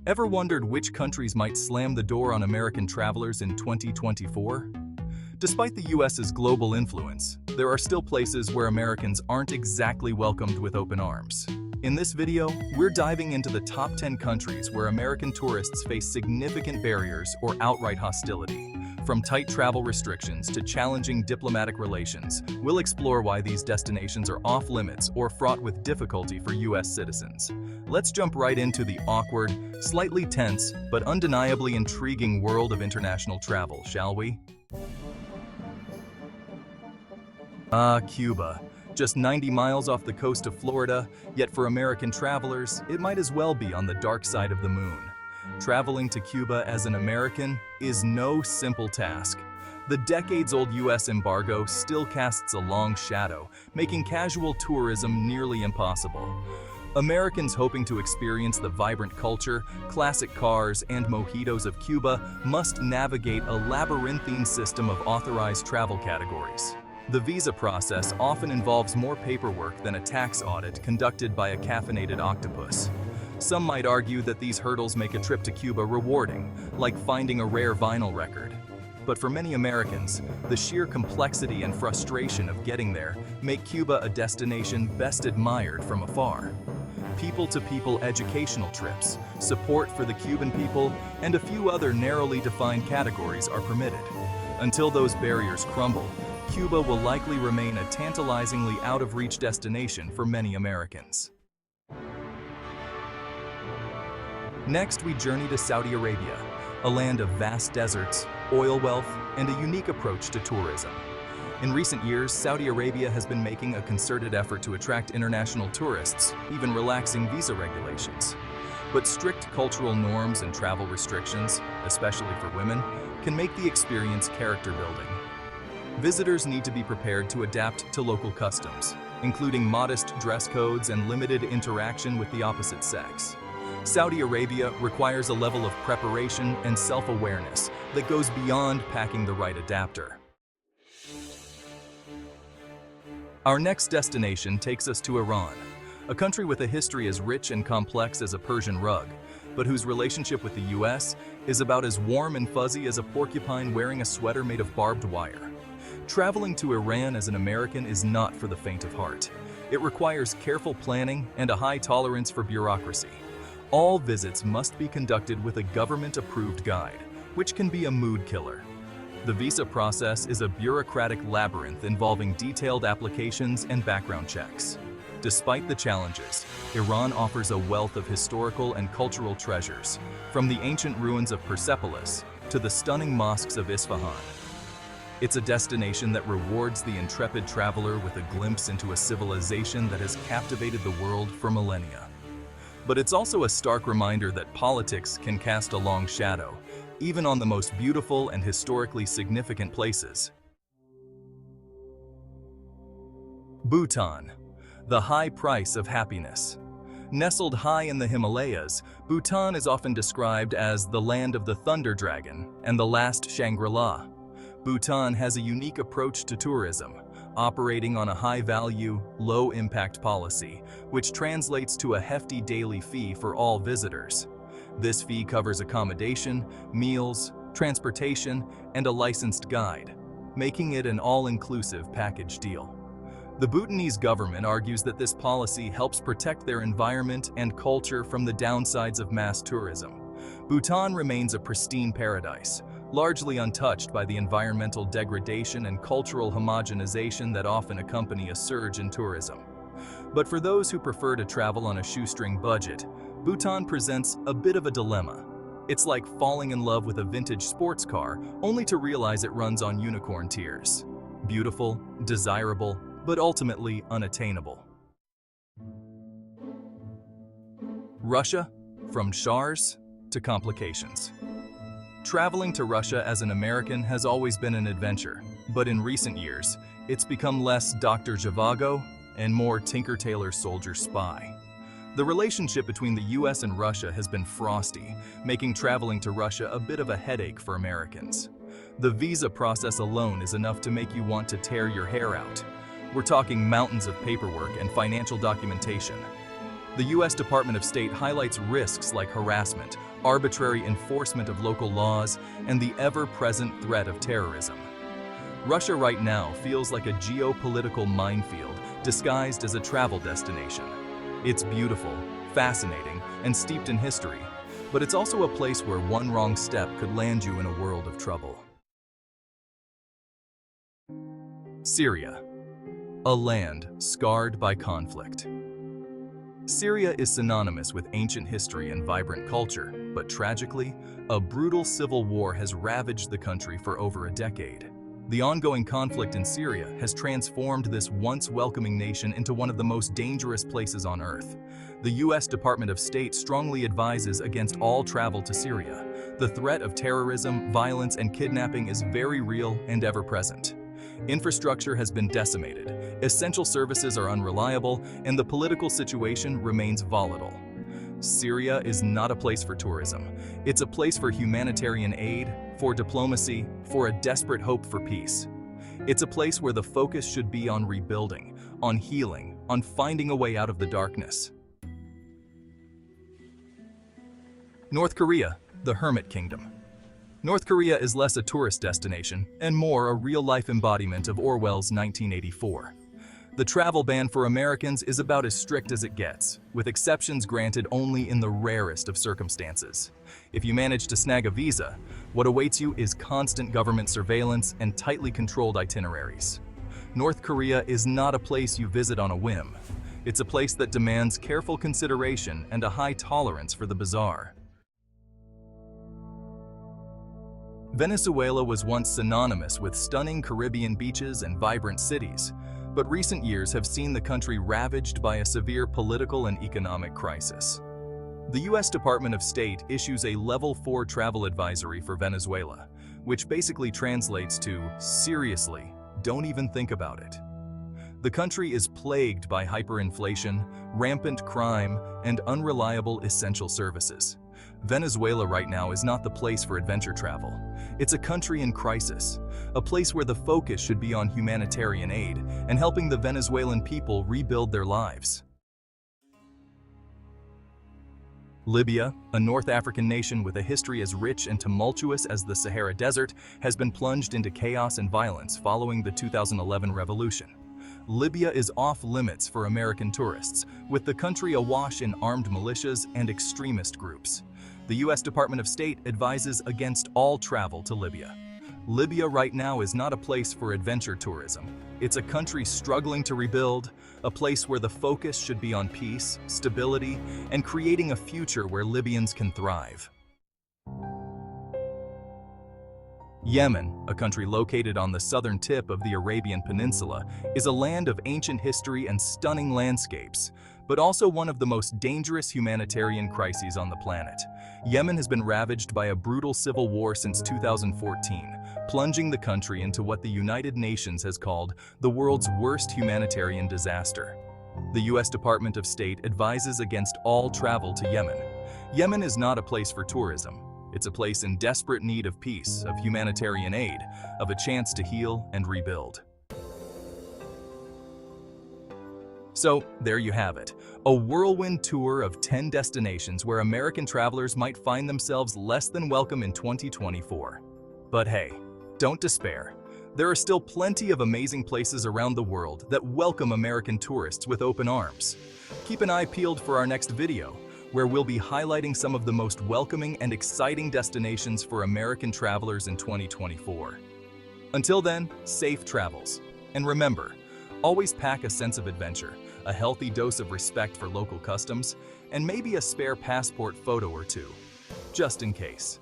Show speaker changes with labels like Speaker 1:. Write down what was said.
Speaker 1: Ever wondered which countries might slam the door on American travelers in 2024? Despite the US's global influence, there are still places where Americans aren't exactly welcomed with open arms. In this video, we're diving into the top 10 countries where American tourists face significant barriers or outright hostility. From tight travel restrictions to challenging diplomatic relations, we'll explore why these destinations are off-limits or fraught with difficulty for US citizens. Let's jump right into the awkward, slightly tense, but undeniably intriguing world of international travel, shall we? Cuba. Just 90 miles off the coast of Florida, yet for American travelers, it might as well be on the dark side of the moon. Traveling to Cuba as an American is no simple task. The decades-old US embargo still casts a long shadow, making casual tourism nearly impossible. Americans hoping to experience the vibrant culture, classic cars, and mojitos of Cuba must navigate a labyrinthine system of authorized travel categories. The visa process often involves more paperwork than a tax audit conducted by a caffeinated octopus. Some might argue that these hurdles make a trip to Cuba rewarding, like finding a rare vinyl record. But for many Americans, the sheer complexity and frustration of getting there make Cuba a destination best admired from afar. People-to-people educational trips, support for the Cuban people, and a few other narrowly defined categories are permitted. Until those barriers crumble, Cuba will likely remain a tantalizingly out-of-reach destination for many Americans. Next, we journey to Saudi Arabia, a land of vast deserts, oil wealth, and a unique approach to tourism. In recent years, Saudi Arabia has been making a concerted effort to attract international tourists, even relaxing visa regulations. But strict cultural norms and travel restrictions, especially for women, can make the experience character-building. Visitors need to be prepared to adapt to local customs, including modest dress codes and limited interaction with the opposite sex. Saudi Arabia requires a level of preparation and self-awareness that goes beyond packing the right adapter. Our next destination takes us to Iran, a country with a history as rich and complex as a Persian rug, but whose relationship with the US is about as warm and fuzzy as a porcupine wearing a sweater made of barbed wire. Traveling to Iran as an American is not for the faint of heart. It requires careful planning and a high tolerance for bureaucracy. All visits must be conducted with a government-approved guide, which can be a mood killer. The visa process is a bureaucratic labyrinth involving detailed applications and background checks. Despite the challenges, Iran offers a wealth of historical and cultural treasures, from the ancient ruins of Persepolis to the stunning mosques of Isfahan. It's a destination that rewards the intrepid traveler with a glimpse into a civilization that has captivated the world for millennia. But it's also a stark reminder that politics can cast a long shadow, even on the most beautiful and historically significant places. Bhutan, the high price of happiness. Nestled high in the Himalayas, Bhutan is often described as the land of the thunder dragon and the last Shangri-La. Bhutan has a unique approach to tourism, operating on a high-value, low-impact policy, which translates to a hefty daily fee for all visitors. This fee covers accommodation, meals, transportation, and a licensed guide, making it an all-inclusive package deal. The Bhutanese government argues that this policy helps protect their environment and culture from the downsides of mass tourism. Bhutan remains a pristine paradise, largely untouched by the environmental degradation and cultural homogenization that often accompany a surge in tourism. But for those who prefer to travel on a shoestring budget, Bhutan presents a bit of a dilemma. It's like falling in love with a vintage sports car, only to realize it runs on unicorn tears. Beautiful, desirable, but ultimately unattainable. Russia, from Shars to complications. Traveling to Russia as an American has always been an adventure, but in recent years, it's become less Dr. Zhivago and more Tinker Tailor Soldier Spy. The relationship between the US and Russia has been frosty, making traveling to Russia a bit of a headache for Americans. The visa process alone is enough to make you want to tear your hair out. We're talking mountains of paperwork and financial documentation. The U.S. Department of State highlights risks like harassment, arbitrary enforcement of local laws, and the ever-present threat of terrorism. Russia right now feels like a geopolitical minefield disguised as a travel destination. It's beautiful, fascinating, and steeped in history, but it's also a place where one wrong step could land you in a world of trouble. Syria, a land scarred by conflict. Syria is synonymous with ancient history and vibrant culture, but tragically, a brutal civil war has ravaged the country for over a decade. The ongoing conflict in Syria has transformed this once welcoming nation into one of the most dangerous places on earth. The U.S. Department of State strongly advises against all travel to Syria. The threat of terrorism, violence, and kidnapping is very real and ever-present. Infrastructure has been decimated, essential services are unreliable, and the political situation remains volatile. Syria is not a place for tourism. It's a place for humanitarian aid, for diplomacy, for a desperate hope for peace. It's a place where the focus should be on rebuilding, on healing, on finding a way out of the darkness. North Korea, the Hermit Kingdom. North Korea is less a tourist destination and more a real-life embodiment of Orwell's 1984. The travel ban for Americans is about as strict as it gets, with exceptions granted only in the rarest of circumstances. If you manage to snag a visa, what awaits you is constant government surveillance and tightly controlled itineraries. North Korea is not a place you visit on a whim. It's a place that demands careful consideration and a high tolerance for the bizarre. Venezuela was once synonymous with stunning Caribbean beaches and vibrant cities, but recent years have seen the country ravaged by a severe political and economic crisis. The U.S. Department of State issues a Level 4 travel advisory for Venezuela, which basically translates to, seriously, don't even think about it. The country is plagued by hyperinflation, rampant crime, and unreliable essential services. Venezuela right now is not the place for adventure travel. It's a country in crisis, a place where the focus should be on humanitarian aid and helping the Venezuelan people rebuild their lives. Libya, a North African nation with a history as rich and tumultuous as the Sahara Desert, has been plunged into chaos and violence following the 2011 revolution. Libya is off-limits for American tourists, with the country awash in armed militias and extremist groups. The U.S. Department of State advises against all travel to Libya. Libya right now is not a place for adventure tourism. It's a country struggling to rebuild, a place where the focus should be on peace, stability, and creating a future where Libyans can thrive. Yemen, a country located on the southern tip of the Arabian Peninsula, is a land of ancient history and stunning landscapes, but also one of the most dangerous humanitarian crises on the planet. Yemen has been ravaged by a brutal civil war since 2014, plunging the country into what the United Nations has called the world's worst humanitarian disaster. The U.S. Department of State advises against all travel to Yemen. Yemen is not a place for tourism. It's a place in desperate need of peace, of humanitarian aid, of a chance to heal and rebuild. So, there you have it, a whirlwind tour of 10 destinations where American travelers might find themselves less than welcome in 2024. But hey, don't despair. There are still plenty of amazing places around the world that welcome American tourists with open arms. Keep an eye peeled for our next video, where we'll be highlighting some of the most welcoming and exciting destinations for American travelers in 2024. Until then, safe travels. And remember, always pack a sense of adventure, a healthy dose of respect for local customs, and maybe a spare passport photo or two, just in case.